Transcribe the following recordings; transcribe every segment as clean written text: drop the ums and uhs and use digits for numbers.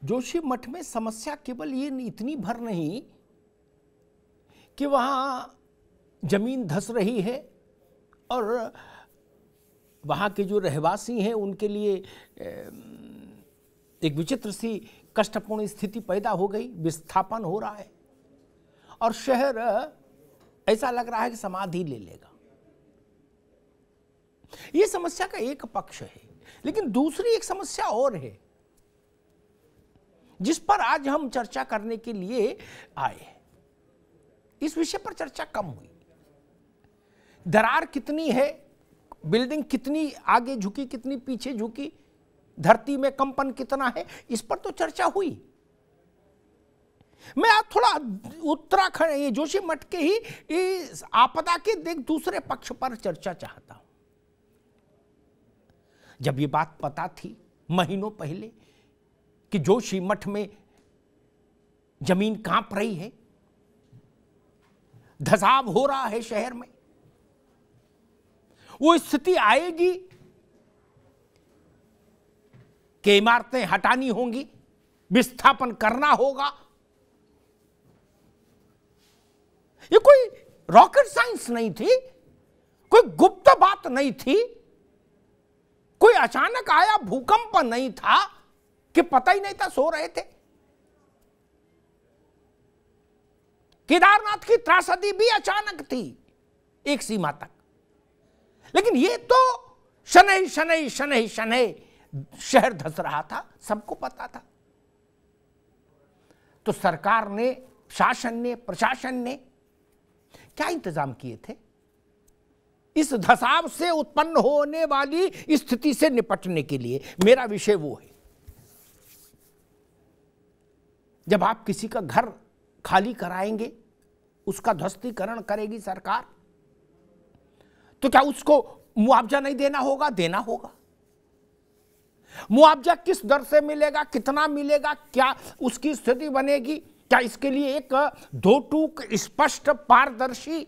जोशी मठ में समस्या केवल ये इतनी भर नहीं कि वहां जमीन धंस रही है और वहां के जो रहवासी हैं उनके लिए एक विचित्र सी कष्टपूर्ण स्थिति पैदा हो गई, विस्थापन हो रहा है और शहर ऐसा लग रहा है कि समाधि ले लेगा। यह समस्या का एक पक्ष है, लेकिन दूसरी एक समस्या और है जिस पर आज हम चर्चा करने के लिए आए। इस विषय पर चर्चा कम हुई। दरार कितनी है, बिल्डिंग कितनी आगे झुकी, कितनी पीछे झुकी, धरती में कंपन कितना है, इस पर तो चर्चा हुई। मैं आज थोड़ा उत्तराखंड, ये जोशी मठ के ही इस आपदा के दूसरे पक्ष पर चर्चा चाहता हूं। जब ये बात पता थी महीनों पहले कि जोशी मठ में जमीन कांप रही है, धसाव हो रहा है शहर में, वो स्थिति आएगी कि इमारतें हटानी होंगी, विस्थापन करना होगा। ये कोई रॉकेट साइंस नहीं थी, कोई गुप्त बात नहीं थी, कोई अचानक आया भूकंप नहीं था कि पता ही नहीं था, सो रहे थे। केदारनाथ की त्रासदी भी अचानक थी एक सीमा तक, लेकिन ये तो शनै शनै शनै शनै शहर धंस रहा था, सबको पता था। तो सरकार ने, शासन ने, प्रशासन ने क्या इंतजाम किए थे इस धसाव से उत्पन्न होने वाली स्थिति से निपटने के लिए? मेरा विषय वो है, जब आप किसी का घर खाली कराएंगे, उसका ध्वस्तीकरण करेगी सरकार, तो क्या उसको मुआवजा नहीं देना होगा? देना होगा। मुआवजा किस दर से मिलेगा, कितना मिलेगा, क्या उसकी स्थिति बनेगी? क्या इसके लिए एक दो टूक स्पष्ट, पारदर्शी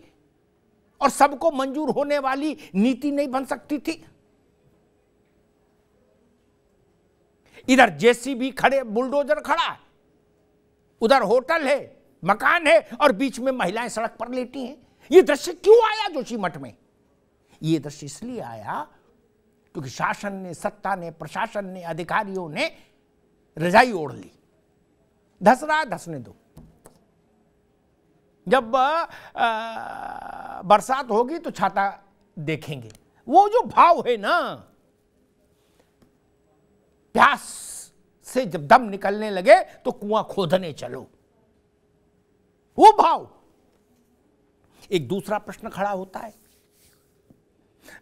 और सबको मंजूर होने वाली नीति नहीं बन सकती थी? इधर जेसीबी खड़े, बुलडोजर खड़ा है, उधर होटल है, मकान है और बीच में महिलाएं सड़क पर लेटी हैं। यह दृश्य क्यों आया जोशी मठ में? यह दृश्य इसलिए आया क्योंकि शासन ने, सत्ता ने, प्रशासन ने, अधिकारियों ने रजाई ओढ़ ली। धस रहा है, धसने दो। जब बरसात होगी तो छाता देखेंगे। वो जो भाव है ना, प्यास से जब दम निकलने लगे तो कुआं खोदने चलो, वो भाव। एक दूसरा प्रश्न खड़ा होता है,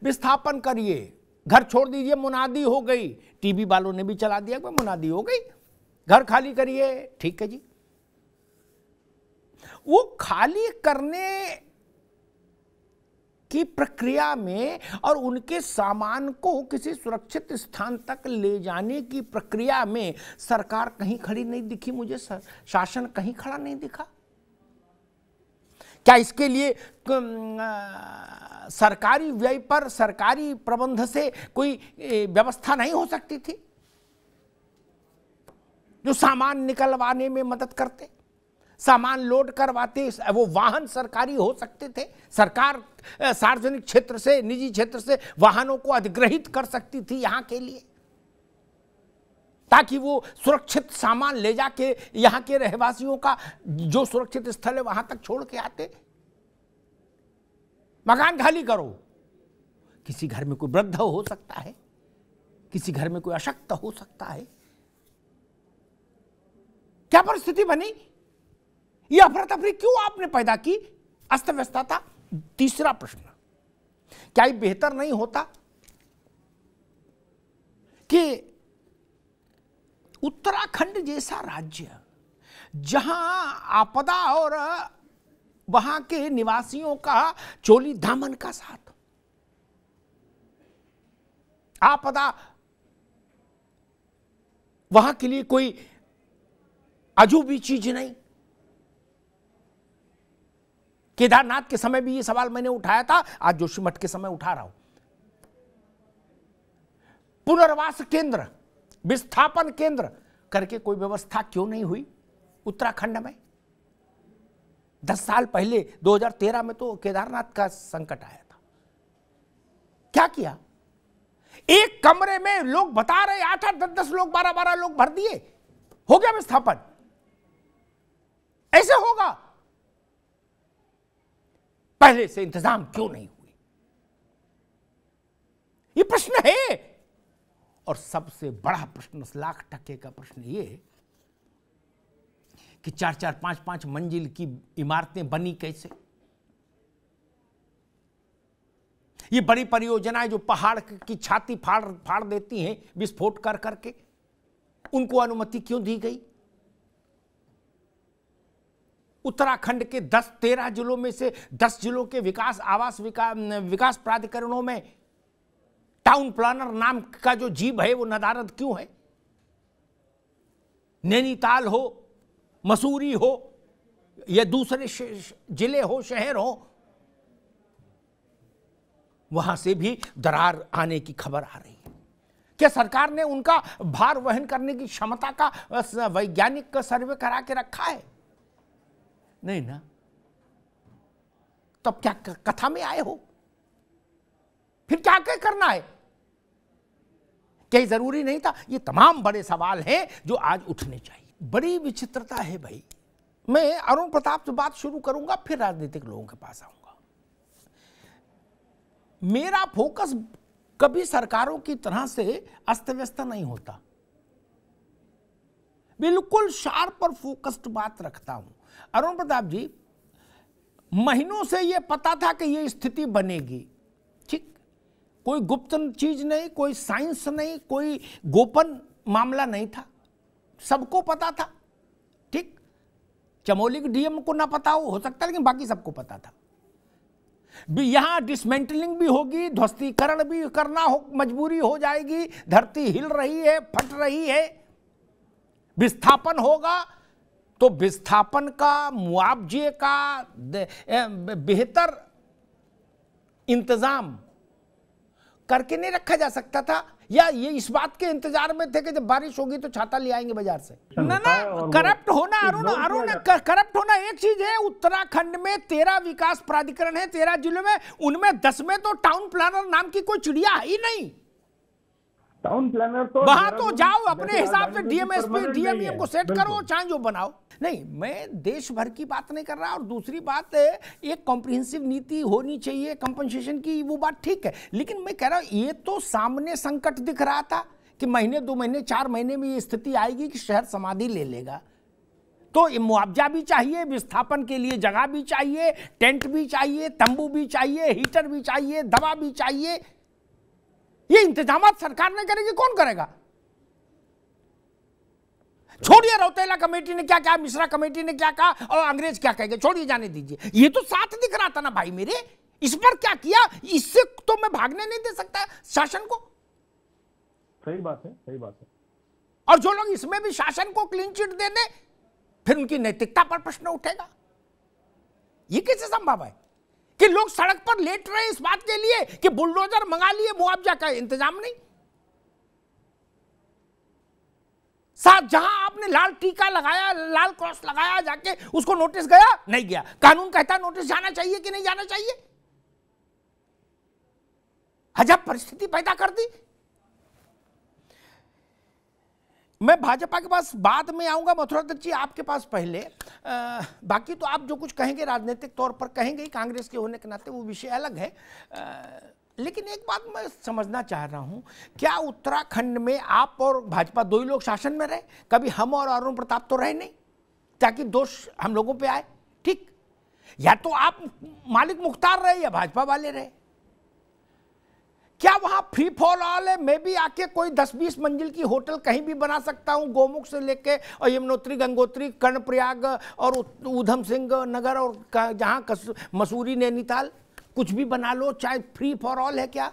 विस्थापन करिए, घर छोड़ दीजिए, मुनादी हो गई, टीवी वालों ने भी चला दिया कि मुनादी हो गई, घर खाली करिए, ठीक है जी। वो खाली करने की प्रक्रिया में और उनके सामान को किसी सुरक्षित स्थान तक ले जाने की प्रक्रिया में सरकार कहीं खड़ी नहीं दिखी मुझे, शासन कहीं खड़ा नहीं दिखा। क्या इसके लिए सरकारी व्यय पर, सरकारी प्रबंध से कोई व्यवस्था नहीं हो सकती थी जो सामान निकलवाने में मदद करते, सामान लोड करवाते? वो वाहन सरकारी हो सकते थे, सरकार सार्वजनिक क्षेत्र से, निजी क्षेत्र से वाहनों को अधिग्रहित कर सकती थी यहां के लिए, ताकि वो सुरक्षित सामान ले जाके यहां के रहवासियों का जो सुरक्षित स्थल है वहां तक छोड़ के आते। मकान खाली करो, किसी घर में कोई वृद्ध हो सकता है, किसी घर में कोई अशक्त हो सकता है, क्या परिस्थिति बनी? ये अफरा तफरी क्यों आपने पैदा की, अस्त व्यस्तता? तीसरा प्रश्न, क्या ये बेहतर नहीं होता कि उत्तराखंड जैसा राज्य जहां आपदा और वहां के निवासियों का चोली दामन का साथ, आपदा वहां के लिए कोई अजूबी चीज नहीं। केदारनाथ के समय भी ये सवाल मैंने उठाया था, आज जोशी मठ के समय उठा रहा हूं। पुनर्वास केंद्र, विस्थापन केंद्र करके कोई व्यवस्था क्यों नहीं हुई उत्तराखंड में? 10 साल पहले 2013 में तो केदारनाथ का संकट आया था। क्या किया? एक कमरे में लोग बता रहे 8-8, 10-10 लोग, 12-12 लोग भर दिए, हो गया विस्थापन। ऐसे होगा? पहले से इंतजाम क्यों नहीं हुए? ये प्रश्न है। और सबसे बड़ा प्रश्न, लाख टके का प्रश्न ये कि 4-4, 5-5 मंजिल की इमारतें बनी कैसे? ये बड़ी परियोजनाएं जो पहाड़ की छाती फाड़ देती हैं विस्फोट कर करके, उनको अनुमति क्यों दी गई? उत्तराखंड के 10-13 जिलों में से 10 जिलों के विकास प्राधिकरणों में टाउन प्लानर नाम का जो जीव है वो नदारद क्यों है? नैनीताल हो, मसूरी हो या दूसरे जिले हो, शहर हो, वहां से भी दरार आने की खबर आ रही है। क्या सरकार ने उनका भार वहन करने की क्षमता का वैज्ञानिक सर्वे करा के रखा है? नहीं ना। तब क्या कथा में आए हो? फिर क्या क्या करना है? क्या जरूरी नहीं था? ये तमाम बड़े सवाल हैं जो आज उठने चाहिए। बड़ी विचित्रता है भाई। मैं अरुण प्रताप से बात शुरू करूंगा, फिर राजनीतिक लोगों के पास आऊंगा। मेरा फोकस कभी सरकारों की तरह से अस्त व्यस्त नहीं होता, बिल्कुल शार्प और फोकस्ड बात रखता हूं। अरुण प्रताप जी, महीनों से यह पता था कि यह स्थिति बनेगी, ठीक? कोई गुप्त चीज नहीं, कोई साइंस नहीं, कोई गोपन मामला नहीं था, सबको पता था, ठीक? चमोली के डीएम को ना पता हो सकता, लेकिन बाकी सबको पता था। यहां डिसमेंटलिंग भी होगी, ध्वस्तीकरण भी करना हो, मजबूरी हो जाएगी, धरती हिल रही है, फट रही है, विस्थापन होगा, तो विस्थापन का मुआवजे का बेहतर इंतजाम करके नहीं रखा जा सकता था? या ये इस बात के इंतजार में थे कि जब बारिश होगी तो छाता ले आएंगे बाजार से? ना ना, करप्ट होना, अरुण करप्ट होना एक चीज है। उत्तराखंड में 13 विकास प्राधिकरण है, 13 जिलों में, उनमें 10 में तो टाउन प्लानर नाम की कोई चिड़िया है ही नहीं। टाउन प्लानर तो वहां तो जाओ अपने हिसाब से डीएमएसपी डीएमईएम को सेट करो, चाहे जो बनाओ। नहीं, मैं देश भर की बात नहीं कर रहा। और दूसरी बात, एक कॉम्प्रिहेंसिव नीति होनी चाहिए कंपनसेशन की, वो बात ठीक है, लेकिन मैं कह रहा हूं ये तो सामने संकट दिख रहा था कि महीने 2 महीने 4 महीने में ये स्थिति आएगी कि शहर समाधि ले लेगा। तो मुआवजा भी चाहिए, विस्थापन के लिए जगह भी चाहिए, टेंट भी चाहिए, तंबू भी चाहिए, हीटर भी चाहिए, दवा भी चाहिए। ये इंतजाम सरकार ने करेगी, कौन करेगा? छोड़िए रौतेला कमेटी ने क्या कहा, मिश्रा कमेटी ने क्या कहा, और अंग्रेज क्या कहेंगे, छोड़िए, जाने दीजिए। ये तो साथ दिख रहा था ना भाई मेरे, इस पर क्या किया? इससे तो मैं भागने नहीं दे सकता शासन को। सही बात है, सही बात है। और जो लोग इसमें भी शासन को क्लीन चिट दे दे, फिर उनकी नैतिकता पर प्रश्न उठेगा। ये कैसे संभव है कि लोग सड़क पर लेट रहे इस बात के लिए कि बुलडोजर मंगा लिए, मुआवजा का इंतजाम नहीं? साथ जहां आपने लाल टीका लगाया, लाल क्रॉस लगाया, जाके उसको नोटिस गया? नहीं गया। कानून कहता नोटिस जाना चाहिए कि नहीं जाना चाहिए? अजब परिस्थिति पैदा कर दी। मैं भाजपा के पास बाद में आऊंगा, मथुरादत्त जी आपके पास पहले। बाकी तो आप जो कुछ कहेंगे राजनीतिक तौर पर कहेंगे, कांग्रेस के होने के नाते वो विषय अलग है। लेकिन एक बात मैं समझना चाह रहा हूं, क्या उत्तराखंड में आप और भाजपा 2 ही लोग शासन में रहे? कभी हम और अरुण प्रताप तो रहे नहीं, ताकि दोष हम लोगों पे आए, ठीक? या तो आप मालिक मुख्तार रहे या भाजपा वाले रहे। क्या वहां फ्री फॉल ऑल है? मैं भी आके कोई 10-20 मंजिल की होटल कहीं भी बना सकता हूं, गोमुख से लेके और यमुनोत्री, गंगोत्री, कर्णप्रयाग और ऊधम सिंह नगर और जहां मसूरी, नैनीताल, कुछ भी बना लो, चाहे फ्री फॉर ऑल है क्या?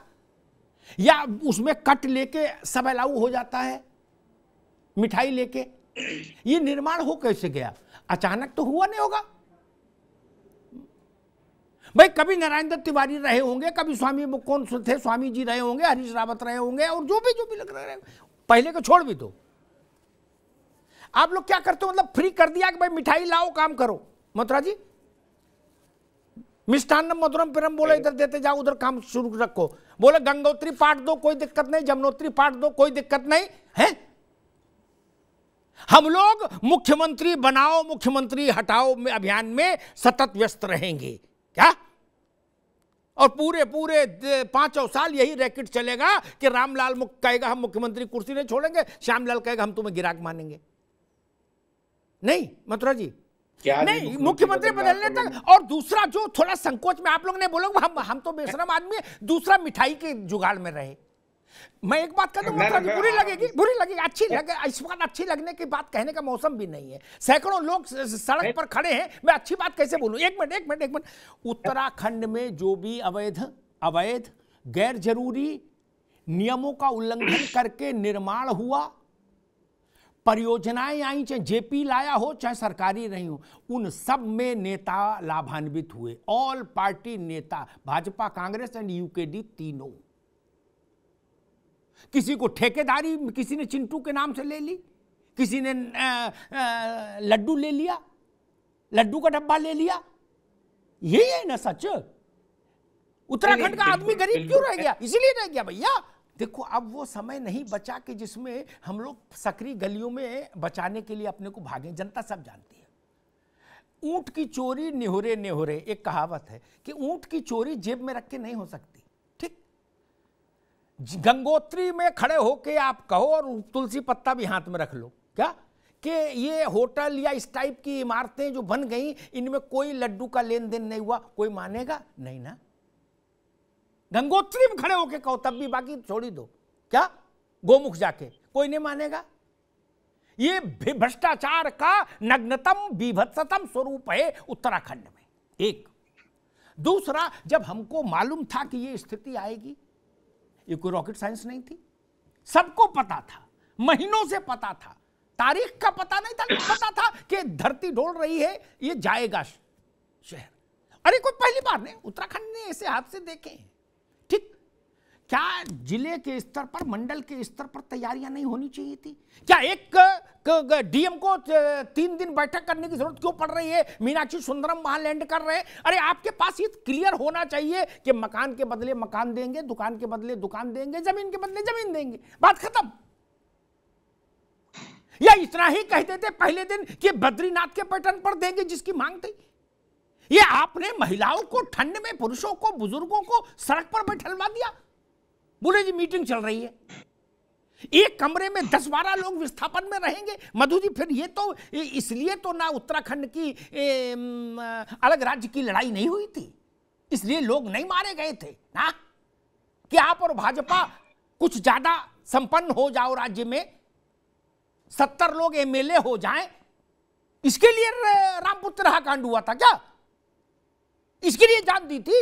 या उसमें कट लेके सब अलाउ हो जाता है, मिठाई लेके? ये निर्माण हो कैसे गया? अचानक तो हुआ नहीं होगा भाई। कभी नारायण दत्त तिवारी रहे होंगे, कभी स्वामी कौन थे, स्वामी जी रहे होंगे, हरीश रावत रहे होंगे, और जो भी लग रहे, पहले को छोड़ भी दो। आप लोग क्या करते हो, मतलब फ्री कर दिया कि भाई मिठाई लाओ काम करो। मथुरा जी, मिष्ठान्नम मधुरम पिरम बोले इधर देते जाओ, उधर काम शुरू रखो। बोले गंगोत्री पाठ दो, कोई दिक्कत नहीं, जमुनोत्री पाठ दो, कोई दिक्कत नहीं है। हम लोग मुख्यमंत्री बनाओ मुख्यमंत्री हटाओ में अभियान में सतत व्यस्त रहेंगे क्या? और पूरे 5 साल यही रैकेट चलेगा कि रामलाल कहेगा हम मुख्यमंत्री कुर्सी नहीं छोड़ेंगे, श्यामलाल कहेगा हम तुम्हें गिराक मानेंगे। नहीं मथुरा जी, नहीं, मुख्यमंत्री बदलने तक। और दूसरा जो थोड़ा संकोच में आप लोग ने बोला हम तो बेशरम आदमी है, दूसरा मिठाई के जुगाड़ में रहे। मैं एक बात कहता हूं, बुरी लगेगी, अच्छी लगे, इस बात अच्छी लगने की बात कहने का मौसम भी नहीं है। सैकड़ों लोग सड़क पर खड़े हैं, मैं अच्छी बात कैसे बोलूं? एक मिनट। उत्तराखंड में जो भी अवैध गैर जरूरी नियमों का उल्लंघन करके निर्माण हुआ, परियोजनाएं आई, चाहे जेपी लाया हो चाहे सरकारी रही हो, उन सब में नेता लाभान्वित हुए। ऑल पार्टी नेता, भाजपा, कांग्रेस एंड यूकेडी तीनों। किसी को ठेकेदारी किसी ने चिंटू के नाम से ले ली, किसी ने लड्डू ले लिया, लड्डू का डब्बा ले लिया। यही है ना सच? उत्तराखंड का आदमी गरीब क्यों रह गया? इसीलिए रह गया भैया। देखो अब वो समय नहीं बचा कि जिसमें हम लोग सकरी गलियों में बचाने के लिए अपने को भागें। जनता सब जानती है। ऊंट की चोरी निहुरे निहुरे, एक कहावत है कि ऊंट की चोरी जेब में रख के नहीं हो सकती। ठीक, गंगोत्री में खड़े होके आप कहो और तुलसी पत्ता भी हाथ में रख लो क्या कि ये होटल या इस टाइप की इमारतें जो बन गई इनमें कोई लड्डू का लेन देन नहीं हुआ, कोई मानेगा नहीं ना? गंगोत्री में खड़े होके कहो तब भी, बाकी छोड़ी दो क्या, गोमुख जाके कोई नहीं मानेगा। ये भ्रष्टाचार का नग्नतम बीभत्सतम स्वरूप है उत्तराखंड में। एक दूसरा, जब हमको मालूम था कि ये स्थिति आएगी, ये कोई रॉकेट साइंस नहीं थी, सबको पता था, महीनों से पता था, तारीख का पता नहीं था, पता था कि धरती डोल रही है, ये जाएगा शहर। अरे कोई पहली बार नहीं, उत्तराखंड ने ऐसे हादसे देखे हैं। ठीक, क्या जिले के स्तर पर, मंडल के स्तर पर तैयारियां नहीं होनी चाहिए थी? क्या एक डीएम को 3 दिन बैठक करने की जरूरत क्यों पड़ रही है? मीनाक्षी सुंदरम वहां लैंड कर रहे हैं। अरे आपके पास ये क्लियर होना चाहिए कि मकान के बदले मकान देंगे, दुकान के बदले दुकान देंगे, जमीन के बदले जमीन देंगे, बात खत्म। या इतना ही कह देते पहले दिन कि बद्रीनाथ के पैटर्न पर देंगे जिसकी मांग थी। ये आपने महिलाओं को ठंड में, पुरुषों को, बुजुर्गों को सड़क पर बैठलवा दिया। बोले जी मीटिंग चल रही है, एक कमरे में 10-12 लोग विस्थापन में रहेंगे। मधु जी, फिर ये तो इसलिए तो ना उत्तराखंड की अलग राज्य की लड़ाई नहीं हुई थी, इसलिए लोग नहीं मारे गए थे ना कि आप और भाजपा कुछ ज्यादा संपन्न हो जाओ, राज्य में 70 लोग एमएलए हो जाएं, इसके लिए रामपुत्र कांड हुआ था क्या? इसके लिए जान दी थी?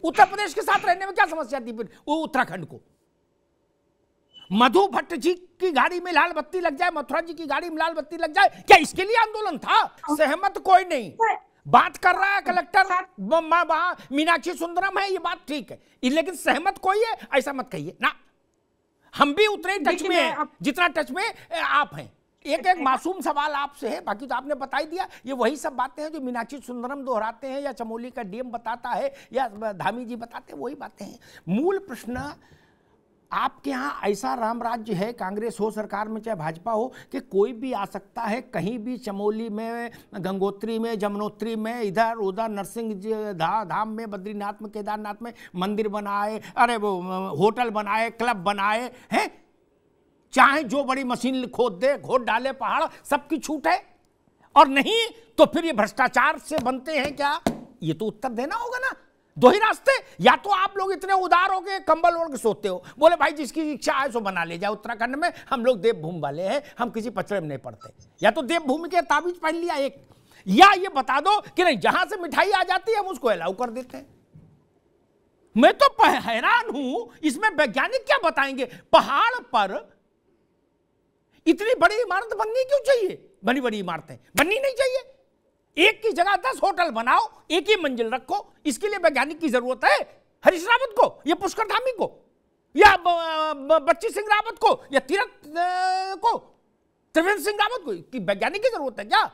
उत्तर प्रदेश के साथ रहने में क्या समस्या थी फिर उत्तराखंड को? मधु भट्ट जी की गाड़ी में लाल बत्ती लग जाए, मथुरा जी की गाड़ी में लाल बत्ती लग जाए, क्या इसके लिए आंदोलन था? सहमत कोई नहीं। बात कर रहा है कलेक्टर मीनाक्षी सुंदरम है, ये बात ठीक है, लेकिन सहमत कोई है ऐसा मत कहिए ना। हम भी उतने टच में हैं जितना टच में आप हैं। एक मासूम सवाल आपसे है, बाकी तो आपने बता ही दिया। ये वही सब बातें हैं जो मीनाक्षी सुंदरम दोहराते हैं या चमोली का डीएम बताता है या धामी जी बताते हैं, वही बातें हैं। मूल प्रश्न आपके यहाँ ऐसा राम राज्य है, कांग्रेस हो सरकार में चाहे भाजपा हो, कि कोई भी आ सकता है कहीं भी, चमोली में, गंगोत्री में, जमुनोत्री में, इधर उधर, नरसिंह धाम में, बद्रीनाथ में, केदारनाथ में मंदिर बनाए, अरे वो होटल बनाए, क्लब बनाए हैं, चाहे जो बड़ी मशीन खोद दे, खोद डाले पहाड़, सबकी छूट है। और नहीं तो फिर ये भ्रष्टाचार से बनते हैं क्या? ये तो उत्तर देना होगा ना। दो ही रास्ते, या तो आप लोग इतने उदार हो के कंबल ओढ़ के सोते हो, बोले भाई जिसकी इच्छा है सो बना ले जाए, उत्तराखंड में हम लोग देवभूमि वाले हैं, हम किसी पचड़े में नहीं पड़ते। या तो देवभूमि के ताबीज पहन लिया एक, या ये बता दो कि नहीं जहां से मिठाई आ जाती है हम उसको अलाउ कर देते हैं। मैं तो हैरान हूं, इसमें वैज्ञानिक क्या बताएंगे? पहाड़ पर इतनी बड़ी इमारत बननी क्यों चाहिए? बड़ी बड़ी इमारतें बननी नहीं चाहिए। एक की जगह 10 होटल बनाओ, एक ही मंजिल रखो, इसके लिए वैज्ञानिक की जरूरत है? हरीश रावत को या पुष्कर धामी को या बच्ची सिंह रावत को या तीरथ को? त्रिवेंद्र सिंह रावत को कि वैज्ञानिक की जरूरत है क्या?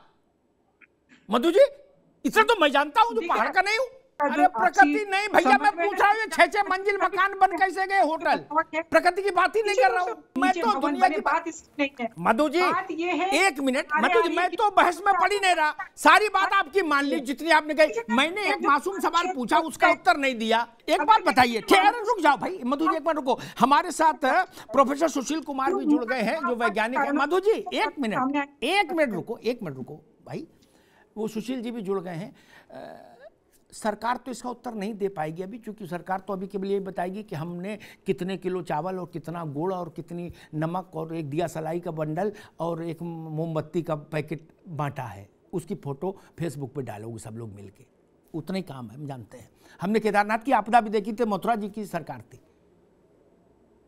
मधु जी, इतना तो मैं जानता हूं जो पहाड़ का नहीं हूं। अरे प्रकृति नहीं भैया, मैं पूछ रहा हूँ 6-6 मंजिल मकान बन कैसे गए होटल? प्रकृति की बात ही नहीं कर रहा हूँ मैं, तो दुनिया की बात नहीं है। मधु जी एक मिनट, मधु जी मैं तो बहस में पड़ी नहीं रहा, सारी बात आपकी मान ली जितनी आपने कही। मैंने एक मासूम सवाल पूछा, उसका उत्तर नहीं दिया। एक बात बताइए, रुक जाओ भाई मधु जी, एक मिनट रुको। हमारे साथ प्रोफेसर सुशील कुमार भी जुड़ गए हैं जो वैज्ञानिक है। मधु जी एक मिनट रुको भाई, वो सुशील जी भी जुड़ गए हैं। सरकार तो इसका उत्तर नहीं दे पाएगी अभी, क्योंकि सरकार तो अभी केवल ये बताएगी कि हमने कितने किलो चावल और कितना गुड़ और कितनी नमक और एक दिया सलाई का बंडल और एक मोमबत्ती का पैकेट बांटा है, उसकी फोटो फेसबुक पे डालोगे सब लोग मिलके, उतना ही काम है, हम जानते हैं। हमने केदारनाथ की आपदा भी देखी थी, मथुरा जी की सरकार थी।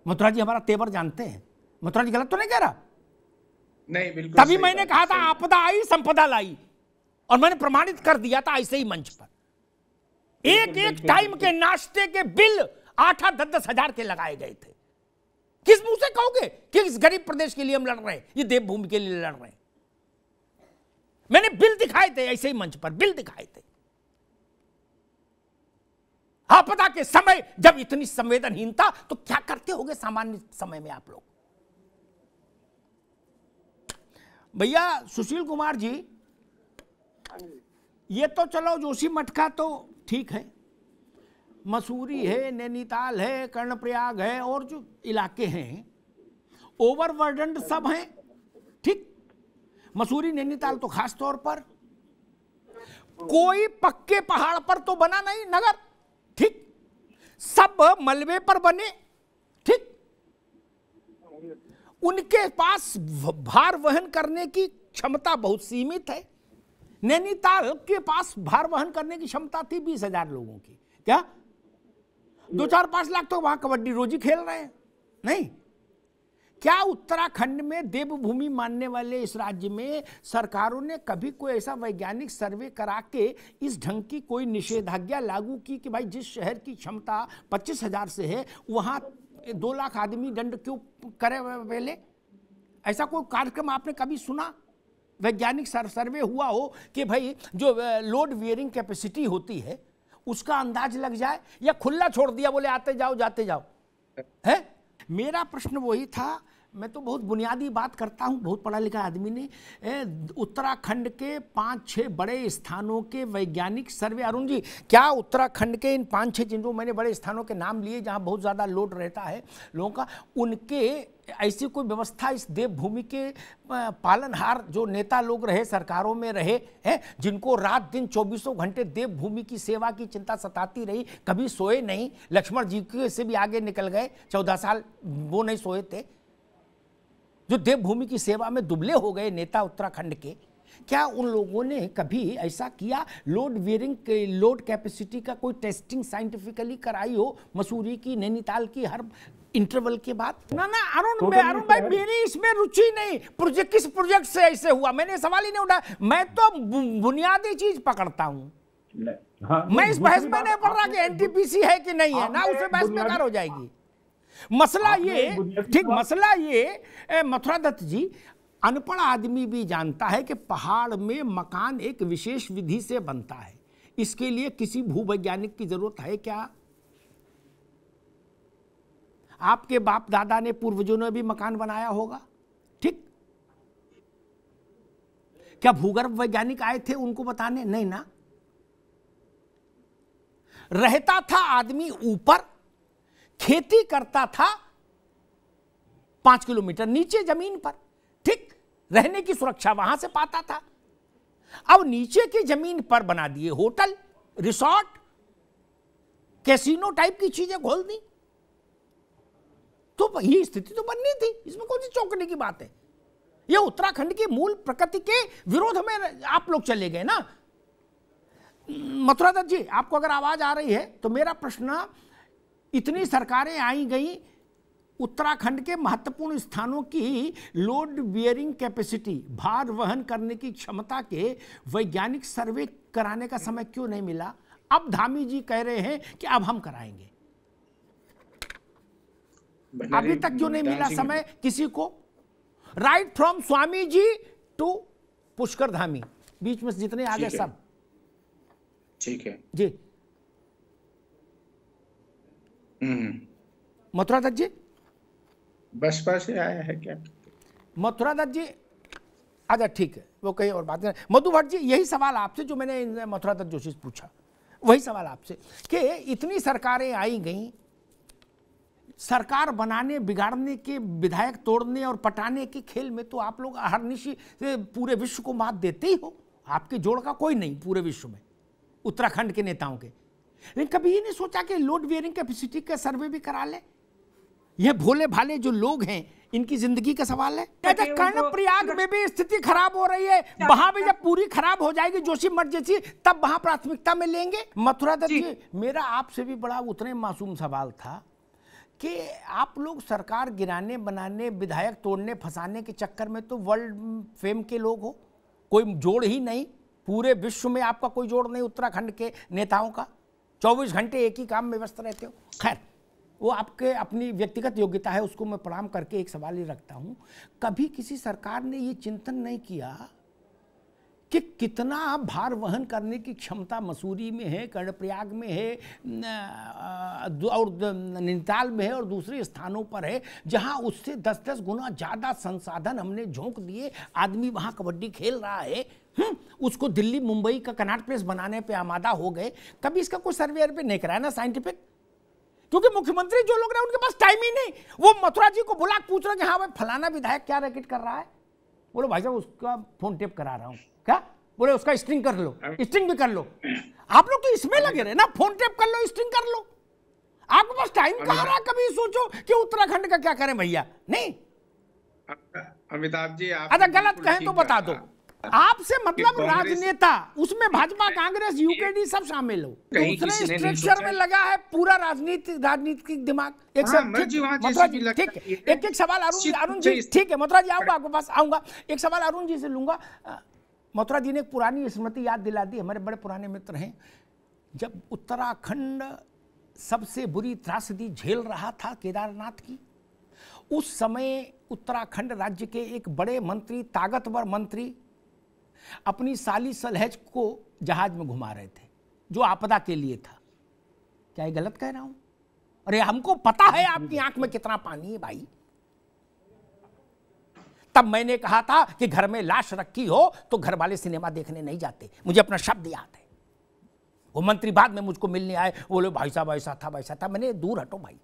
मथुरा जी हमारा तेवर जानते हैं, मथुरा जी गलत तो नहीं कह रहा? नहीं, बिल्कुल। तभी मैंने कहा था आपदा आई संपदा लाई, और मैंने प्रमाणित कर दिया था ऐसे ही मंच पर। एक टाइम के नाश्ते के बिल 8-10 हजार के लगाए गए थे। किस मुंह से कहोगे कि इस गरीब प्रदेश के लिए हम लड़ रहे हैं, ये देवभूमि के लिए लड़ रहे हैं? मैंने बिल दिखाए थे, ऐसे ही मंच पर बिल दिखाए थे। आपदा के समय जब इतनी संवेदनहीनता, तो क्या करते होंगे सामान्य समय में आप लोग? भैया सुशील कुमार जी, ये तो चलो जोशीमठ का तो ठीक है, मसूरी है, नैनीताल है, कर्णप्रयाग है, और जो इलाके हैं ओवरबर्डन्ड सब हैं, ठीक। मसूरी नैनीताल तो खास तौर पर, कोई पक्के पहाड़ पर तो बना नहीं नगर, ठीक, सब मलबे पर बने, ठीक। उनके पास भार वहन करने की क्षमता बहुत सीमित है। नैनीताल के पास भार वहन करने की क्षमता थी 20,000 लोगों की, क्या 2-4-5 लाख तो वहां कबड्डी रोजी खेल रहे हैं? नहीं। क्या उत्तराखंड में देवभूमि मानने वाले इस राज्य में सरकारों ने कभी कोई ऐसा वैज्ञानिक सर्वे करा के इस ढंग की कोई निषेधाज्ञा लागू की कि भाई जिस शहर की क्षमता 25,000 से है वहां 2 लाख आदमी दंड क्यों करे? पहले ऐसा कोई कार्यक्रम आपने कभी सुना? वैज्ञानिक सर्वे हुआ हो कि भाई जो लोड वियरिंग कैपेसिटी होती है उसका अंदाज लग जाए, या खुला छोड़ दिया बोले आते जाओ जाते जाओ है? मेरा प्रश्न वही था। मैं तो बहुत बुनियादी बात करता हूँ, बहुत पढ़ा लिखा आदमी ने। उत्तराखंड के 5-6 बड़े स्थानों के वैज्ञानिक सर्वे, अरुण जी क्या उत्तराखंड के इन 5-6 जिनको मैंने बड़े स्थानों के नाम लिए जहाँ बहुत ज़्यादा लोड रहता है लोगों का, उनके ऐसी कोई व्यवस्था इस देवभूमि के पालनहार जो नेता लोग रहे, सरकारों में रहे हैं, जिनको रात दिन 24 घंटे देवभूमि की सेवा की चिंता सताती रही, कभी सोए नहीं, लक्ष्मण जी के से भी आगे निकल गए, 14 साल वो नहीं सोए थे, जो देवभूमि की सेवा में दुबले हो गए नेता उत्तराखंड के, क्या उन लोगों ने कभी ऐसा किया? लोड वियरिंग लोड कैपेसिटी का कोई टेस्टिंग साइंटिफिकली कराई हो मसूरी की, नैनीताल की, हर इंटरवल के बाद? ना अरुण भाई मेरी इसमें रुचि नहीं, प्रोजेक्ट किस प्रोजेक्ट से ऐसे हुआ मैंने सवाल ही नहीं उठाया। मैं तो बुनियादी चीज पकड़ता हूँ। हाँ, मैं इस बहस में नहीं पढ़ रहा कि एनटीपीसी है कि नहीं है, ना उसे बहस बेकार हो जाएगी। मसला ये, ठीक, मसला ये मथुरा दत्त जी, अनपढ़ आदमी भी जानता है कि पहाड़ में मकान एक विशेष विधि से बनता है, इसके लिए किसी भूवैज्ञानिक की जरूरत है क्या? आपके बाप दादा ने, पूर्वजों ने भी मकान बनाया होगा, ठीक। क्या भूगर्भ वैज्ञानिक आए थे उनको बताने? नहीं ना। रहता था आदमी ऊपर, खेती करता था 5 किलोमीटर नीचे जमीन पर, ठीक, रहने की सुरक्षा वहां से पाता था। अब नीचे की जमीन पर बना दिए होटल, रिसोर्ट, कैसीनो टाइप की चीजें खोल दी, तो ये स्थिति तो बननी थी, इसमें कौन सी चौंकने की बात है? ये उत्तराखंड की मूल प्रकृति के विरोध में आप लोग चले गए ना। मथुरा दत्त जी, आपको अगर आवाज आ रही है तो मेरा प्रश्न, इतनी सरकारें आई गई, उत्तराखंड के महत्वपूर्ण स्थानों की लोड बियरिंग कैपेसिटी, भार वहन करने की क्षमता के वैज्ञानिक सर्वे कराने का समय क्यों नहीं मिला? अब धामी जी कह रहे हैं कि अब हम कराएंगे, अभी तक क्यों नहीं मिला समय किसी को? Right from Swami ji to Pushkar Dhami, बीच में जितने आगे सब। ठीक है जी। मथुरा दत्त जी बसपा से आया है क्या? मथुरा दत्त जी अच्छा ठीक है, वो कहीं और बात करें। मधु भट्ट जी, यही सवाल आपसे जो मैंने मथुरा दत्त जोशी से पूछा, वही सवाल आपसे कि इतनी सरकारें आई गई, सरकार बनाने बिगाड़ने के, विधायक तोड़ने और पटाने के खेल में तो आप लोग अहर्निशी पूरे विश्व को मात देते ही हो। आपके जोड़ का कोई नहीं पूरे विश्व में, उत्तराखंड के नेताओं के। लेकिन कभी ये नहीं सोचा कि लोड बियरिंग कैपेसिटी का सर्वे भी करा ले? ये भोले भाले जो लोग हैं, इनकी जिंदगी का सवाल है। कर्णप्रयाग में भी स्थिति खराब हो रही है, वहां भी जब पूरी खराब हो जाएगी जोशी मठ जैसी, तब वहां प्राथमिकता में लेंगे। मथुरा दत्त जी, मेरा आपसे भी बड़ा उतने मासूम सवाल था कि आप लोग सरकार गिराने बनाने, विधायक तोड़ने फंसाने के चक्कर में तो वर्ल्ड फेम के लोग हो, कोई जोड़ ही नहीं, पूरे विश्व में आपका कोई जोड़ नहीं उत्तराखंड के नेताओं का, 24 घंटे एक ही काम में व्यस्त रहते हो। खैर, वो आपके अपनी व्यक्तिगत योग्यता है, उसको मैं प्रणाम करके एक सवाल ही रखता हूं, कभी किसी सरकार ने ये चिंतन नहीं किया कि कितना भार वहन करने की क्षमता मसूरी में है, कर्णप्रयाग में है और नैनीताल में है और दूसरे स्थानों पर है, जहां उससे 10-10 गुना ज़्यादा संसाधन हमने झोंक दिए, आदमी वहां कबड्डी खेल रहा है, उसको दिल्ली मुंबई का कनॉट प्लेस बनाने पे आमादा हो गए। कभी इसका कोई सर्वे पे नहीं कराया ना साइंटिफिक? क्योंकि मुख्यमंत्री जो लोग रहे उनके पास टाइम ही नहीं। वो मथुरा जी को बुला पूछ रहे कि हाँ भाई फलाना विधायक क्या रैकेट कर रहा है, बोलो भाई साहब उसका फोन टेप करा रहा हूं। क्या बोले? उसका स्ट्रिंग कर लो, स्ट्रिंग भी कर लो। आप लोग तो इसमें लगे रहे ना, फोन टेप कर लो, स्ट्रिंग कर लो। आपके पास टाइम कहाँ रहा? कभी सोचो कि उत्तराखंड का क्या करें भैया? नहीं अमिताभ जी, आप अच्छा गलत कहें तो बता दो। आपसे मतलब राजनेता, उसमें भाजपा, कांग्रेस, यूकेडी सब शामिल हो, दूसरे स्ट्रक्चर में लगा है पूरा राजनीतिक दिमाग। एक ठीक है, एक सवाल अरुण जी, ठीक है मथुरा जी आऊंगा आपके पास, आऊंगा। एक सवाल अरुण जी से लूंगा। मथुरा जी ने एक पुरानी स्मृति याद दिला दी, हमारे बड़े पुराने मित्र हैं। जब उत्तराखंड सबसे बुरी त्रासदी झेल रहा था केदारनाथ की, उस समय उत्तराखंड राज्य के एक बड़े मंत्री, ताकतवर मंत्री, अपनी साली सलहेज को जहाज में घुमा रहे थे, जो आपदा के लिए था। क्या ये गलत कह रहा हूं? अरे हमको पता है आपकी आंख में कितना पानी है भाई। तब मैंने कहा था कि घर में लाश रखी हो तो घर वाले सिनेमा देखने नहीं जाते, मुझे अपना शब्द याद है। वो मंत्री बाद में मुझको मिलने आए, बोले भाई साहब ऐसा था वैसा था। मैंने दूर हटो भाई,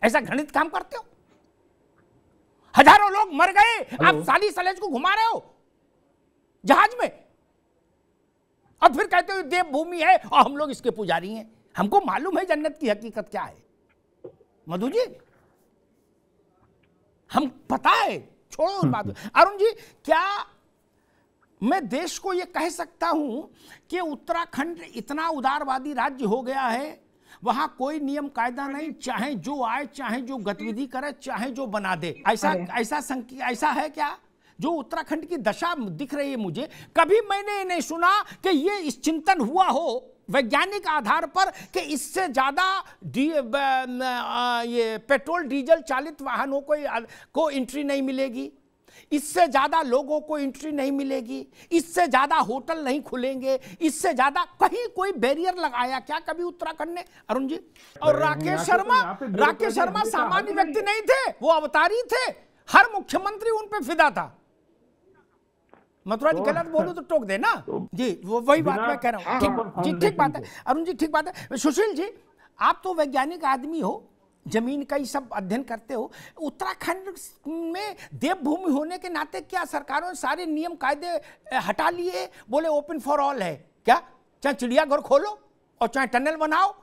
ऐसा घृणित काम करते हो? हजारों लोग मर गए, आप साली सलेज को घुमा रहे हो जहाज में, और फिर कहते हो देवभूमि है और हम लोग इसके पुजारी हैं। हमको मालूम है जन्नत की हकीकत क्या है मधु जी, हम पता है, छोड़ो उस बात। अरुण जी, क्या मैं देश को यह कह सकता हूं कि उत्तराखंड इतना उदारवादी राज्य हो गया है, वहां कोई नियम कायदा नहीं, चाहे जो आए, चाहे जो गतिविधि करे, चाहे जो बना दे? ऐसा है क्या जो उत्तराखंड की दशा दिख रही है मुझे? कभी मैंने नहीं सुना कि ये इस चिंतन हुआ हो वैज्ञानिक आधार पर कि इससे ज्यादा ये पेट्रोल डीजल चालित वाहनों को एंट्री नहीं मिलेगी, इससे ज्यादा लोगों को एंट्री नहीं मिलेगी, इससे ज्यादा होटल नहीं खुलेंगे, इससे ज्यादा कहीं कोई बैरियर लगाया क्या कभी उत्तराखंड ने? अरुण जी, और राकेश शर्मा सामान्य व्यक्ति नहीं थे, वो अवतारी थे, हर मुख्यमंत्री उन पे फिदा था। मथुरा जी गलत बोलूं तो टोक देना जी, वो वही बात मैं कह रहा हूं। जी ठीक बात है अरुण जी, ठीक बात है। सुशील जी, आप तो वैज्ञानिक आदमी हो, जमीन का ही सब अध्ययन करते हो। उत्तराखंड में देवभूमि होने के नाते क्या सरकारों ने सारे नियम कायदे हटा लिए, बोले ओपन फॉर ऑल है क्या? चाहे चिड़ियाघर खोलो और चाहे टनल बनाओ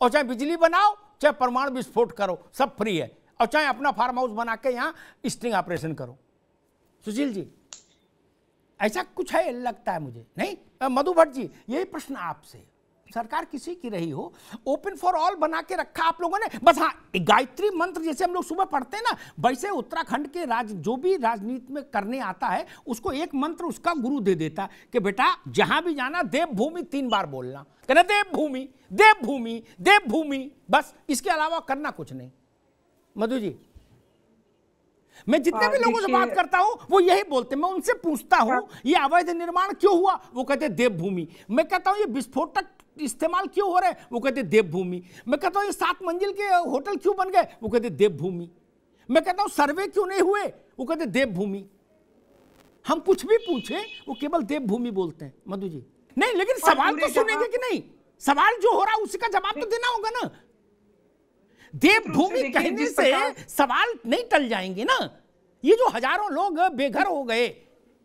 और चाहे बिजली बनाओ, चाहे परमाणु विस्फोट करो, सब फ्री है, और चाहे अपना फार्म हाउस बना के यहाँ स्टिंग ऑपरेशन करो। सुशील जी, ऐसा कुछ है लगता है मुझे, नहीं? मधु भट्ट जी, यही प्रश्न आपसे, सरकार किसी की रही हो, ओपन फॉर ऑल बना के रखा आप लोगों ने बस। हाँ, गायत्री मंत्र जैसे हम लोग सुबह पढ़ते हैं ना, वैसे उत्तराखंड के जो भी राजनीति में करने आता है उसको एक मंत्र उसका गुरु दे देता कि बेटा जहां भी जाना देवभूमि 3 बार बोलना, कहना देवभूमि देवभूमि देवभूमि, बस इसके अलावा करना कुछ नहीं। मधु जी, मैं जितने भी लोगों से बात करता हूं वो यही बोलते हैं। मैं उनसे पूछता हूं ये अवैध निर्माण क्यों हुआ, वो कहते देवभूमि। मैं कहता हूं ये विस्फोटक इस्तेमाल क्यों हो रहे, वो कहते देवभूमि। मैं कहता हूं ये 7 मंजिल के होटल क्यों बन गए, वो कहते देवभूमि। मैं कहता हूं सर्वे क्यों नहीं हुए, वो कहते देवभूमि। हम कुछ भी पूछे वो केवल देवभूमि बोलते हैं मधु जी। नहीं, लेकिन सवाल तो सुनेंगे कि नहीं? सवाल जो हो रहा है उसका जवाब तो देना होगा ना। देवभूमि कहने से सवाल नहीं टल जाएंगे ना। ये जो हजारों लोग बेघर हो गए,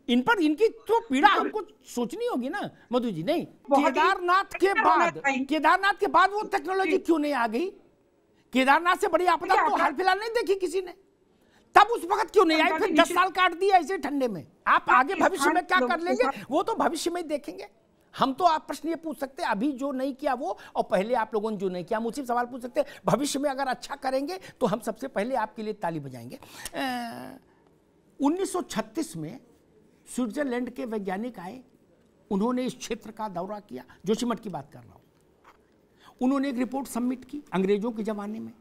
इन पर इनकी तो पीड़ा हमको सोचनी होगी ना मधु जी। नहीं, केदारनाथ के बाद वो टेक्नोलॉजी क्यों नहीं आ गई? केदारनाथ से बड़ी आपदा तो हाल फिलहाल नहीं देखी किसी ने, तब उस वक्त क्यों नहीं आई? फिर 10 साल काट दिए ऐसे ठंडे में। आप आगे भविष्य में क्या कर लेंगे वो तो भविष्य में ही देखेंगे। हम तो आप प्रश्न ये पूछ सकते हैं अभी जो नहीं किया वो, और पहले आप लोगों ने जो नहीं किया। हम उसी सवाल पूछ सकते हैं, भविष्य में अगर अच्छा करेंगे तो हम सबसे पहले आपके लिए ताली बजाएंगे। 1936 में स्विट्जरलैंड के वैज्ञानिक आए, उन्होंने इस क्षेत्र का दौरा किया, जोशीमठ की बात कर रहा हूं। उन्होंने एक रिपोर्ट सबमिट की अंग्रेजों के जमाने में।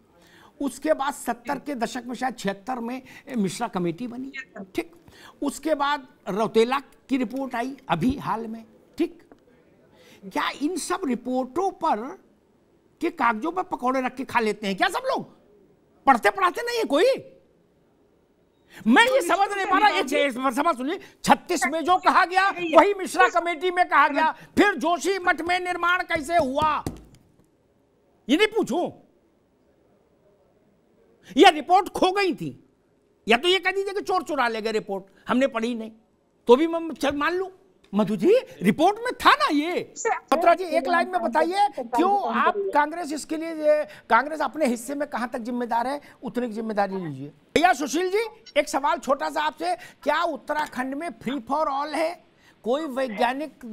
उसके बाद 70 के दशक में, शायद 76 में मिश्रा कमेटी बनी, ठीक। उसके बाद रौतेला की रिपोर्ट आई अभी हाल में, ठीक। क्या इन सब रिपोर्टों पर के कागजों पर पकौड़े रख के खा लेते हैं क्या सब लोग? पढ़ते पढ़ाते नहीं है कोई? मैं ये समझ नहीं पा रहा। एक समझ सुनिए, 36 में जो कहा गया वही मिश्रा कमेटी में कहा गया। फिर जोशीमठ में निर्माण कैसे हुआ ये नहीं पूछूं? यह रिपोर्ट खो गई थी, या तो ये कह दीजिए कि चोर चुरा ले गए रिपोर्ट, हमने पढ़ी नहीं, तो भी मैं चल मान लूं। मधु जी रिपोर्ट में था ना ये। पत्रा जी एक लाइन में बताइए क्यों आप कांग्रेस इसके लिए, कांग्रेस अपने हिस्से में कहां तक जिम्मेदार है, उतनी जिम्मेदारी लीजिए। भैया सुशील जी एक सवाल छोटा सा आपसे, क्या उत्तराखंड में फ्री फॉर ऑल है? कोई वैज्ञानिक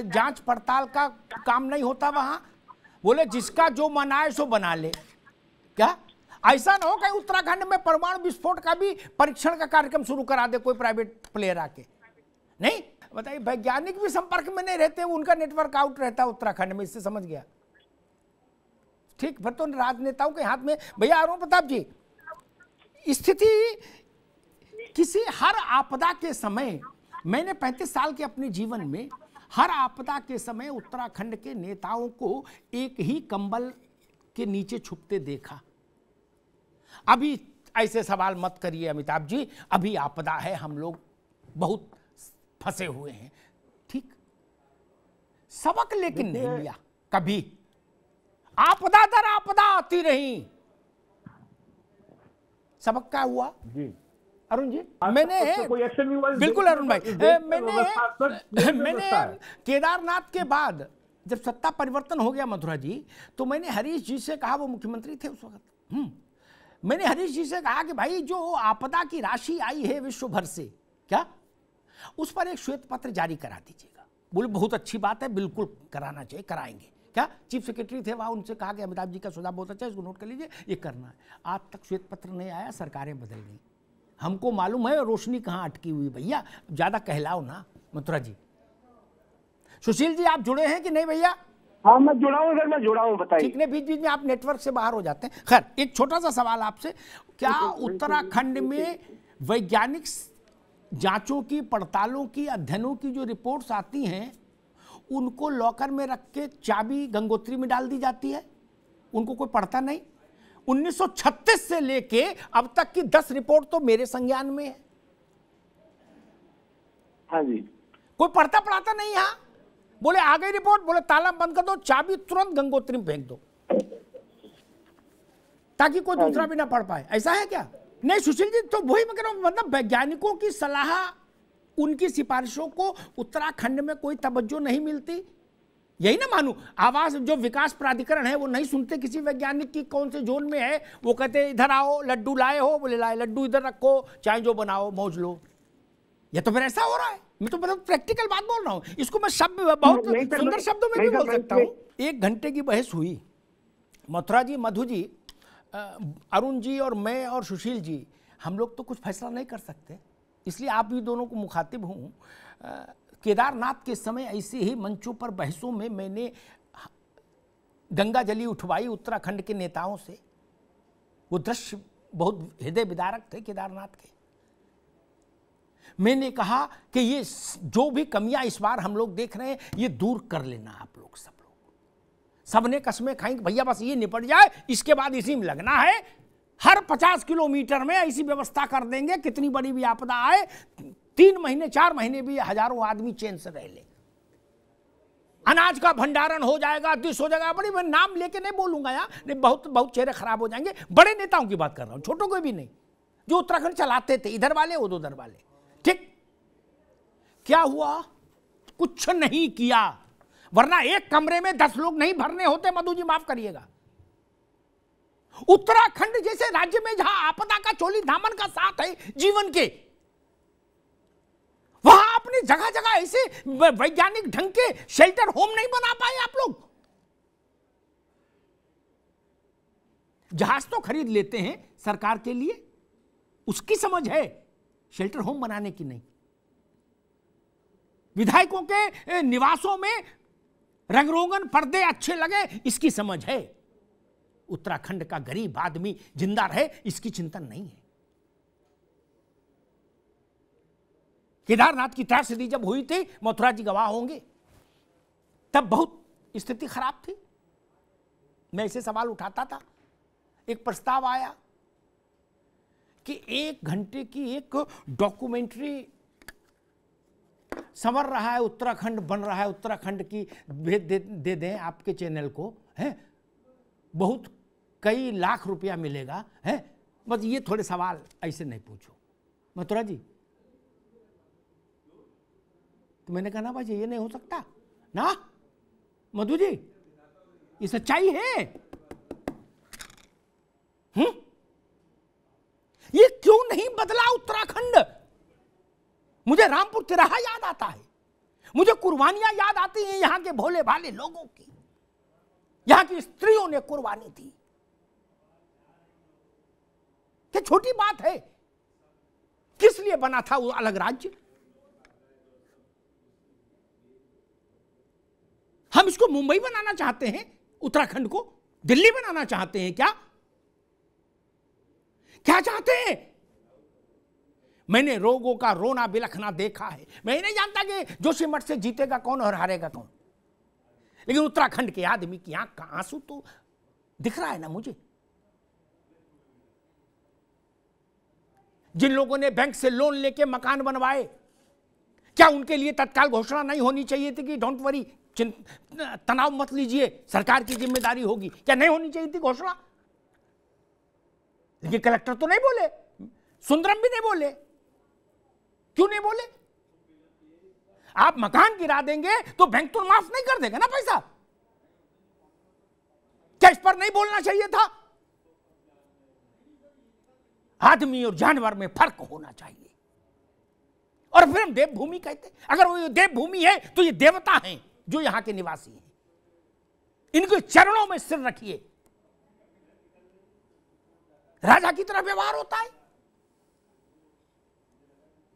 जांच पड़ताल का काम नहीं होता वहां? बोले जिसका जो मन आए सो बना ले। क्या ऐसा ना हो कहीं उत्तराखंड में परमाणु विस्फोट का भी परीक्षण का कार्यक्रम शुरू करा दे कोई प्राइवेट प्लेयर आके? नहीं, बताइए, वैज्ञानिक भी संपर्क में नहीं रहते, उनका नेटवर्क आउट रहता है उत्तराखंड में, इससे समझ गया। ठीक, फिर तो राजनेताओं के हाथ में। भैया अरुण प्रताप जी, स्थिति किसी हर आपदा के समय, मैंने 35 साल के अपने जीवन में हर आपदा के समय उत्तराखंड के नेताओं को एक ही कंबल के नीचे छुपते देखा। अभी ऐसे सवाल मत करिए अमिताभ जी, अभी आपदा है, हम लोग बहुत फंसे हुए हैं, ठीक। सबक लेकिन नहीं लिया कभी, आपदा दर आपदा आती रही। सबक क्या हुआ जी अरुण जी? मैंने कोई एक्शन नहीं हुआ? बिल्कुल अरुण भाई, मैंने केदारनाथ के बाद जब सत्ता परिवर्तन हो गया मथुरा जी, तो मैंने हरीश जी से कहा, वो मुख्यमंत्री थे उस वक्त, मैंने हरीश जी से कहा कि भाई जो आपदा की राशि आई है विश्व भर से, क्या उस पर एक श्वेत पत्र जारी करा दीजिएगा। बोले बहुत अच्छी बात है, बिल्कुल कराना चाहिए, कराएंगे। क्या चीफ सेक्रेटरी थे वहाँ, उनसे कहा कि अमिताभ जी का सुझाव बहुत अच्छा है, इसको नोट कर लीजिए, ये करना है। आज तक श्वेत पत्र नहीं आया, सरकारें बदल गई, हमको मालूम है रोशनी कहाँ अटकी हुई। भैया ज़्यादा कहलाओ ना मथुरा जी। सुशील जी आप जुड़े हैं कि नहीं भैया? हाँ मैं जुड़ा हूँ सर, मैं जुड़ा हूँ, बताइए। ठीक, ने बीच बीच में आप नेटवर्क से बाहर हो जाते हैं। खैर एक छोटा सा सवाल आपसे, क्या उत्तराखंड में वैज्ञानिक जांचों की, पड़तालों की, अध्ययनों की जो रिपोर्ट्स आती हैं उनको लॉकर में रख के चाबी गंगोत्री में डाल दी जाती है, उनको कोई पढ़ता नहीं? 1936 से लेके अब तक की 10 रिपोर्ट तो मेरे संज्ञान में है। हाँ जी, कोई पढ़ता पढ़ाता नहीं यहां। बोले आ गई रिपोर्ट, बोले ताला बंद कर दो, चाबी तुरंत गंगोत्री में फेंक दो, ताकि कोई दूसरा भी ना पढ़ पाए। ऐसा है क्या? नहीं सुशील जी, तो वही मैं कह रहा हूं, मतलब वैज्ञानिकों की सलाह, उनकी सिफारिशों को उत्तराखंड में कोई तवज्जो नहीं मिलती, यही ना मानू। आवास जो विकास प्राधिकरण है वो नहीं सुनते किसी वैज्ञानिक की कौन से जोन में है, वो कहते इधर आओ, लड्डू लाए हो, बोले लाए, लड्डू इधर रखो, चाहे जो बनाओ मौज लो। ये तो फिर ऐसा हो रहा है। मैं तो मतलब प्रैक्टिकल बात बोल रहा हूँ, इसको मैं शब्द बहुत सुंदर शब्दों में भी बोल सकता हूँ। 1 घंटे की बहस हुई मथुरा जी, मधु जी, अरुण जी और मैं और सुशील जी, हम लोग तो कुछ फैसला नहीं कर सकते, इसलिए आप भी दोनों को मुखातिब हूँ। केदारनाथ के समय ऐसे ही मंचों पर बहसों में मैंने गंगा जली उठवाई उत्तराखंड के नेताओं से। वो दृश्य बहुत हृदय विदारक थे केदारनाथ के। मैंने कहा कि ये जो भी कमियां इस बार हम लोग देख रहे हैं, ये दूर कर लेना आप लोग, सब लोग। सबने कसमें खाई कि भैया बस ये निपट जाए, इसके बाद इसी में लगना है। हर 50 किलोमीटर में ऐसी व्यवस्था कर देंगे, कितनी बड़ी भी आपदा आए, 3 महीने 4 महीने भी हजारों आदमी चैन से रह ले। अनाज का भंडारण हो जाएगा, डिश हो जाएगा। बड़ी मैं नाम लेके नहीं बोलूंगा यार, नहीं बहुत बहुत चेहरे खराब हो जाएंगे। बड़े नेताओं की बात कर रहा हूं, छोटों को भी नहीं, जो उत्तराखंड चलाते थे, इधर वाले उधर वाले। ठीक, क्या हुआ? कुछ नहीं किया, वरना एक कमरे में 10 लोग नहीं भरने होते। मधु जी माफ करिएगा, उत्तराखंड जैसे राज्य में जहां आपदा का चोली दामन का साथ है जीवन के, वहां अपनी जगह जगह ऐसे वैज्ञानिक ढंग के शेल्टर होम नहीं बना पाए आप लोग। जहाज तो खरीद लेते हैं सरकार के लिए, उसकी समझ है, शेल्टर होम बनाने की नहीं। विधायकों के निवासों में रंगरोगन पर्दे अच्छे लगे, इसकी समझ है। उत्तराखंड का गरीब आदमी जिंदा रहे, इसकी चिंतन नहीं है। केदारनाथ की त्रासदी जब हुई थी, मथुरा जी गवाह होंगे, तब बहुत स्थिति खराब थी। मैं इसे सवाल उठाता था, एक प्रस्ताव आया कि 1 घंटे की एक डॉक्यूमेंट्री संवर रहा है, उत्तराखंड बन रहा है, उत्तराखंड की भेज दे दें आपके चैनल को, है बहुत कई लाख रुपया मिलेगा, है। बस ये थोड़े सवाल ऐसे नहीं पूछो मथुरा जी। तो मैंने कहा ना भाई ये नहीं हो सकता ना मधु जी, ये सच्चाई है। ये क्यों नहीं बदला उत्तराखंड? मुझे रामपुर तिराहा याद आता है, मुझे कुर्बानियां याद आती हैं यहां के भोले भाले लोगों की, यहां की स्त्रियों ने कुर्बानी दी। क्या छोटी बात है? किस लिए बना था वो अलग राज्य? हम इसको मुंबई बनाना चाहते हैं, उत्तराखंड को दिल्ली बनाना चाहते हैं क्या? क्या चाहते हैं? मैंने लोगों का रोना बिलखना देखा है। मैं नहीं जानता कि जोशीमठ से जीतेगा कौन और हारेगा कौन, लेकिन उत्तराखंड के आदमी की आंख का आंसू तो दिख रहा है ना मुझे। जिन लोगों ने बैंक से लोन लेके मकान बनवाए, क्या उनके लिए तत्काल घोषणा नहीं होनी चाहिए थी कि डोंट वरी, तनाव मत लीजिए, सरकार की जिम्मेदारी होगी? क्या नहीं होनी चाहिए थी घोषणा? लेकिन कलेक्टर तो नहीं बोले, सुंदरम भी नहीं बोले। क्यों नहीं बोले? आप मकान गिरा देंगे तो बैंक तो माफ नहीं कर देगा ना पैसा। क्या इस पर नहीं बोलना चाहिए था? आदमी और जानवर में फर्क होना चाहिए। और फिर हम देवभूमि कहते, अगर वो देवभूमि है तो ये देवता हैं जो यहां के निवासी हैं, इनके चरणों में सिर रखिए। राजा की तरह व्यवहार होता है,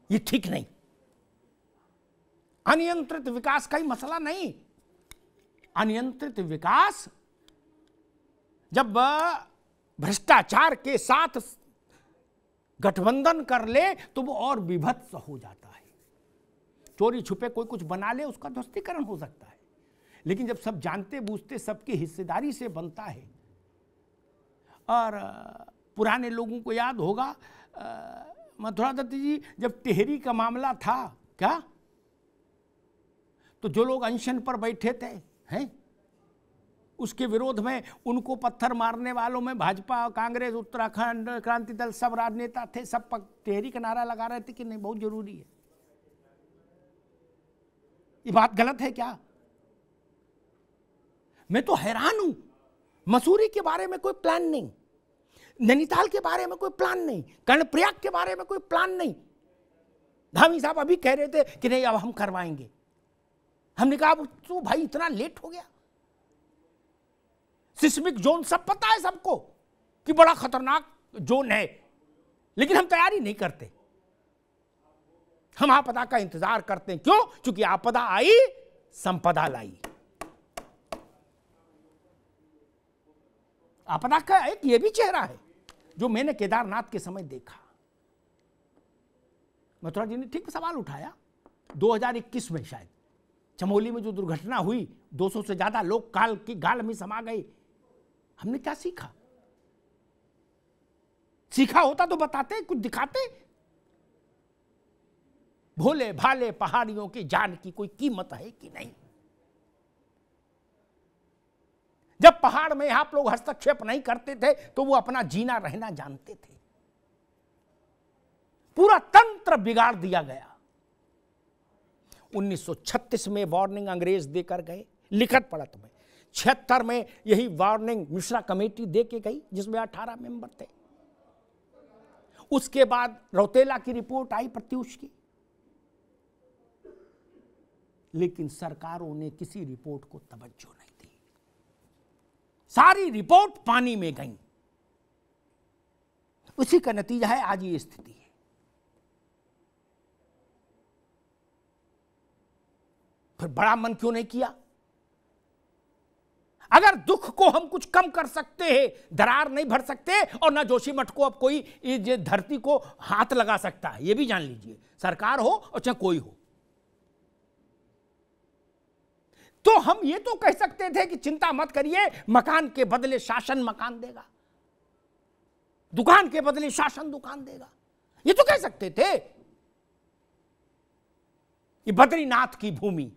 ये ठीक नहीं। अनियंत्रित विकास का ही मसला नहीं। अनियंत्रित विकास जब भ्रष्टाचार के साथ गठबंधन कर ले तो वो और विभत्स हो जाता है। चोरी छुपे कोई कुछ बना ले, उसका ध्वस्तीकरण हो सकता है, लेकिन जब सब जानते बूझते सबकी हिस्सेदारी से बनता है। और पुराने लोगों को याद होगा मथुरा दत्त जी, जब टिहरी का मामला था क्या, तो जो लोग अनशन पर बैठे थे हैं, उसके विरोध में उनको पत्थर मारने वालों में भाजपा, कांग्रेस, उत्तराखंड क्रांति दल, सब राजनेता थे। सब टिहरी का नारा लगा रहे थे कि नहीं बहुत जरूरी है। ये बात गलत है क्या? मैं तो हैरान हूं, मसूरी के बारे में कोई प्लान नहीं, नैनीताल के बारे में कोई प्लान नहीं, कर्णप्रयाग के बारे में कोई प्लान नहीं। धामी साहब अभी कह रहे थे कि नहीं अब हम करवाएंगे। हमने कहा तो भाई इतना लेट हो गया। सिस्मिक जोन सब पता है सबको कि बड़ा खतरनाक जोन है, लेकिन हम तैयारी नहीं करते। हम आपदा का इंतजार करते हैं। क्यों? क्योंकि आपदा आई संपदा लाई। आपदा का एक ये भी चेहरा है जो मैंने केदारनाथ के समय देखा। मथुरा जी ने ठीक सवाल उठाया। 2021 में शायद चमोली में जो दुर्घटना हुई, 200 से ज्यादा लोग काल की गाल में समा गए। हमने क्या सीखा? सीखा होता तो बताते, कुछ दिखाते। भोले भाले पहाड़ियों की जान की कोई कीमत है कि नहीं? जब पहाड़ में आप लोग हस्तक्षेप नहीं करते थे तो वो अपना जीना रहना जानते थे। पूरा तंत्र बिगाड़ दिया गया। 1936 में वार्निंग अंग्रेज देकर गए लिखत पढ़त में। 76 में यही वार्निंग मिश्रा कमेटी दे के गई जिसमें 18 मेंबर थे। उसके बाद रौतेला की रिपोर्ट आई प्रत्युष की, लेकिन सरकारों ने किसी रिपोर्ट को तवज्जो नहीं दी। सारी रिपोर्ट पानी में गई। उसी का नतीजा है आज ये स्थिति है। फिर बड़ा मन क्यों नहीं किया? अगर दुख को हम कुछ कम कर सकते हैं, दरार नहीं भर सकते, और ना जोशीमठ को अब कोई ये धरती को हाथ लगा सकता है, ये भी जान लीजिए, सरकार हो और चाहे कोई हो। तो हम ये तो कह सकते थे कि चिंता मत करिए, मकान के बदले शासन मकान देगा, दुकान के बदले शासन दुकान देगा, ये तो कह सकते थे। ये बद्रीनाथ की भूमि,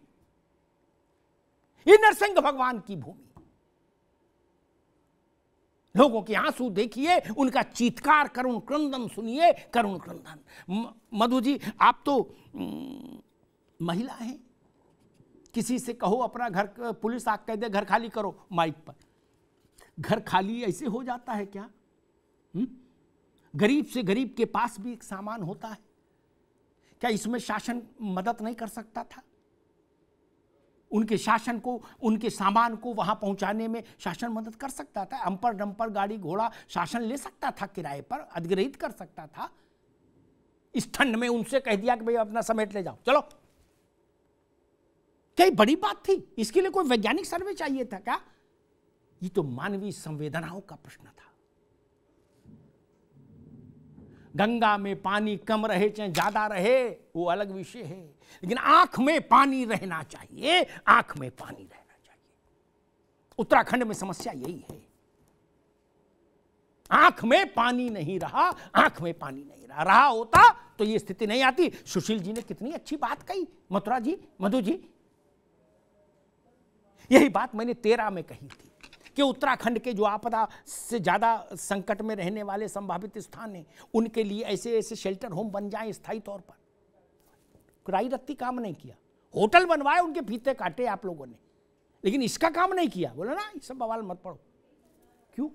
ये नरसिंह भगवान की भूमि, लोगों के आंसू देखिए, उनका चीत्कार करुण क्रंदन सुनिए, करुण क्रंदन। मधु जी, आप तो महिला हैं, किसी से कहो अपना घर, पुलिस आके कह दे घर खाली करो माइक पर, घर खाली ऐसे हो जाता है क्या? गरीब से गरीब के पास भी एक सामान होता है, क्या इसमें शासन मदद नहीं कर सकता था? उनके शासन को, उनके सामान को वहां पहुंचाने में शासन मदद कर सकता था। अंपर डंपर गाड़ी घोड़ा शासन ले सकता था, किराए पर अधिग्रहित कर सकता था। इस ठंड में उनसे कह दिया कि भाई अपना समेट ले जाओ, चलो। क्या बड़ी बात थी? इसके लिए कोई वैज्ञानिक सर्वे चाहिए था क्या? ये तो मानवीय संवेदनाओं का प्रश्न था। गंगा में पानी कम रहे चाहे ज्यादा रहे वो अलग विषय है, लेकिन आंख में पानी रहना चाहिए, आंख में पानी रहना चाहिए। उत्तराखंड में समस्या यही है, आंख में पानी नहीं रहा, आंख में पानी नहीं रहा होता तो ये स्थिति नहीं आती। सुशील जी ने कितनी अच्छी बात कही, मथुरा जी, मधु जी, यही बात मैंने 13 में कही थी कि उत्तराखंड के जो आपदा से ज्यादा संकट में रहने वाले संभावित स्थान हैं, उनके लिए ऐसे ऐसे शेल्टर होम बन जाएं स्थायी तौर पर। किराई रत्ती काम नहीं किया, होटल बनवाए, उनके फीते काटे आप लोगों ने, लेकिन इसका काम नहीं किया। बोला ना, ये सब बवाल मत पढ़ो, क्यों?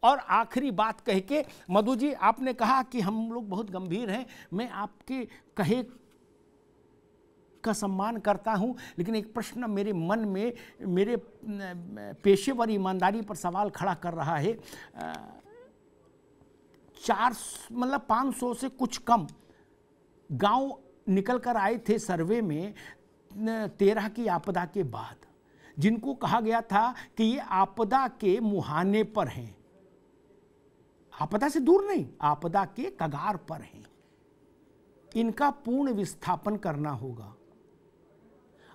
और आखिरी बात कह के, मधु जी आपने कहा कि हम लोग बहुत गंभीर हैं, मैं आपके कहे का सम्मान करता हूं, लेकिन एक प्रश्न मेरे मन में, मेरे पेशेवर ईमानदारी पर सवाल खड़ा कर रहा है। 500 से कुछ कम गांव निकल कर आए थे सर्वे में 13 की आपदा के बाद, जिनको कहा गया था कि ये आपदा के मुहाने पर हैं, आपदा से दूर नहीं, आपदा के कगार पर हैं, इनका पूर्ण विस्थापन करना होगा।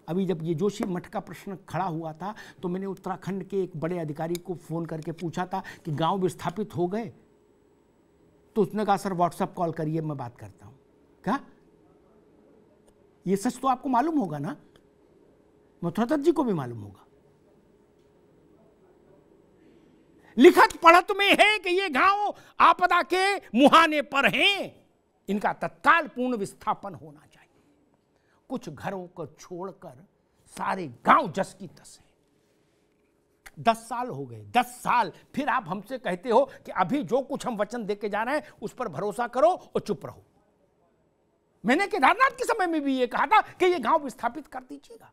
अभी जब ये जोशीमठ का प्रश्न खड़ा हुआ था तो मैंने उत्तराखंड के एक बड़े अधिकारी को फोन करके पूछा था कि गांव विस्थापित हो गए, तो उसने कहा सर व्हाट्सएप कॉल करिए, मैं बात करता हूं। क्या ये सच तो आपको मालूम होगा ना, मथुरा दत्त जी को भी मालूम होगा। लिखत पढ़त में है कि ये गांव आपदा के मुहाने पर हैं, इनका तत्काल पूर्ण विस्थापन होना चाहिए। कुछ घरों को छोड़कर सारे गांव जस की तस है। 10 साल हो गए, 10 साल, फिर आप हमसे कहते हो कि अभी जो कुछ हम वचन देके जा रहे हैं उस पर भरोसा करो और चुप रहो। मैंने केदारनाथ के समय में भी ये कहा था कि ये गांव विस्थापित कर दीजिएगा।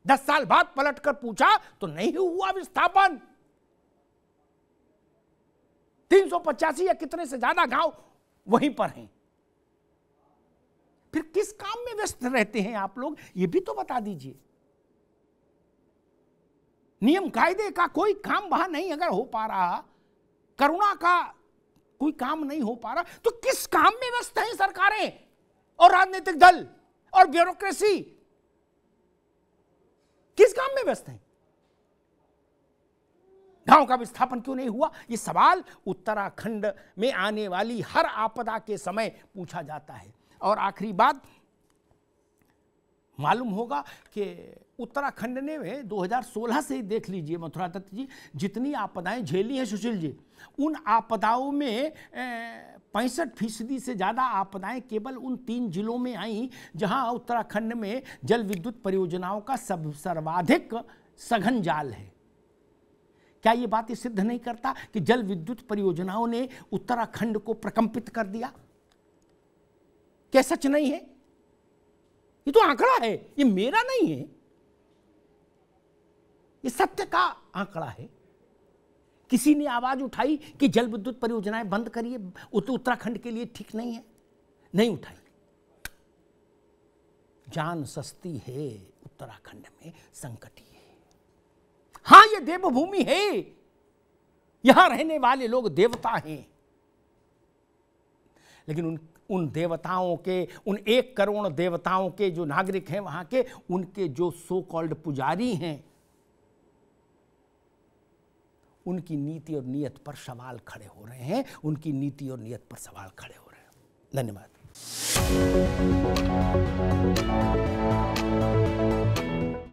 10 साल बाद पलट कर पूछा तो नहीं हुआ विस्थापन। 385 या कितने से ज्यादा गांव वहीं पर हैं। फिर किस काम में व्यस्त रहते हैं आप लोग, ये भी तो बता दीजिए। नियम कायदे का कोई काम वहां नहीं अगर हो पा रहा, करुणा का कोई काम नहीं हो पा रहा, तो किस काम में व्यस्त हैं सरकारें और राजनीतिक दल और ब्यूरोक्रेसी? किस काम में व्यस्त हैं? गांव का विस्थापन क्यों नहीं हुआ? ये सवाल उत्तराखंड में आने वाली हर आपदा के समय पूछा जाता है। और आखिरी बात, मालूम होगा कि उत्तराखंड ने 2016 से ही देख लीजिए मथुरा दत्त जी, जितनी आपदाएं झेली हैं सुशील जी, उन आपदाओं में 65% से ज़्यादा आपदाएं केवल उन 3 जिलों में आई जहां उत्तराखंड में जल विद्युत परियोजनाओं का सर्वाधिक सघन जाल है। क्या ये बात ये सिद्ध नहीं करता कि जल विद्युत परियोजनाओं ने उत्तराखंड को प्रकंपित कर दिया? क्या सच नहीं है? ये तो आंकड़ा है, ये मेरा नहीं है, ये सत्य का आंकड़ा है। किसी ने आवाज उठाई कि जल विद्युत परियोजनाएं बंद करिए, उत्तराखंड के लिए ठीक नहीं है? नहीं उठाई। जान सस्ती है, उत्तराखंड में संकट ही है। हां, ये देवभूमि है, यहां रहने वाले लोग देवता हैं, लेकिन उन देवताओं के, उन 1 करोड़ देवताओं के जो नागरिक हैं वहां के, उनके जो सो कॉल्ड पुजारी हैं, उनकी नीति और नियत पर सवाल खड़े हो रहे हैं, उनकी नीति और नियत पर सवाल खड़े हो रहे हैं। धन्यवाद।